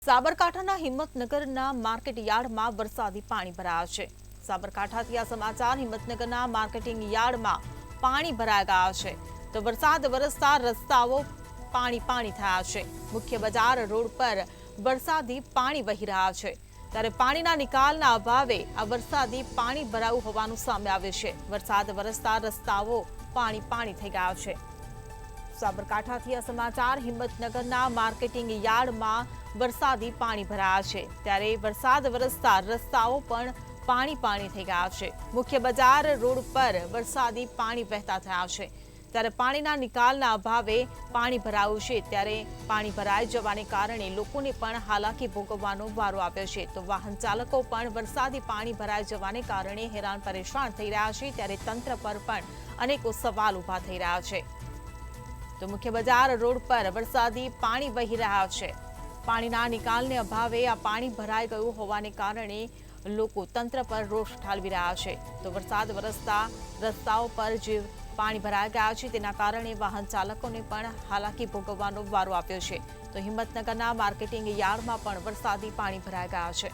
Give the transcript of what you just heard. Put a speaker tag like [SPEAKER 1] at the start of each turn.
[SPEAKER 1] સાબરકાંઠાના હિંમતનગરના માર્કેટ યાર્ડમાં વરસાદી પાણી ભરાયા છે। સાબરકાંઠાથી આ સમાચાર। હિંમતનગરના માર્કેટિંગ યાર્ડમાં પાણી ભરાઈ ગયા છે તો વરસાદ વરસતા રસ્તાઓ પાણી થયા છે। મુખ્ય બજાર રોડ પર વરસાદી પાણી વહી રહ્યા છે ત્યારે પાણીના નિકાલના અભાવે આ વરસાદી પાણી ભરાયું હોવાનું સામે આવ્યું છે। વરસાદ વરસતા રસ્તાઓ પાણી થઈ ગયા છે। સાબરકાંઠાથી આ સમાચાર। હિંમતનગરના માર્કેટિંગ યાર્ડમાં વરસાદી પાણી ભરાયા છે ત્યારે વરસાદ વરસતા રસ્તાઓ પણ પાણી થઈ ગયા છે। મુખ્ય બજાર રોડ પર વરસાદી પાણી વહેતા થયા છે ત્યારે પાણીના નિકાલના અભાવે પાણી ભરાયું છે ત્યારે પાણી ભરાઈ જવાને કારણે લોકોને પણ હાલાકી ભોગવવાનો વારો આવ્યો છે તો વાહન ચાલકો પણ વરસાદી પાણી ભરાઈ જવાને કારણે હેરાન પરેશાન થઈ રહ્યા છે ત્યારે તંત્ર પર પણ અનેકો સવાલ ઉભા થઈ રહ્યા છે। તો મુખ્ય બજાર રોડ પર વરસાદી પાણી વહી રહ્યા છે। પાણીના નિકાલને અભાવે આ પાણી ભરાઈ ગયું હોવાને કારણે લોકો તંત્ર પર રોષ ઠાલવી રહ્યા છે તો વરસાદ વરસતા રસ્તાઓ પર જે પાણી ભરાઈ ગયા છે તેના કારણે વાહન ચાલકોને પણ હાલાકી ભોગવવાનો વારો આવ્યો છે તો હિંમતનગરના માર્કેટિંગ યાર્ડમાં પણ વરસાદી પાણી ભરાઈ ગયા છે।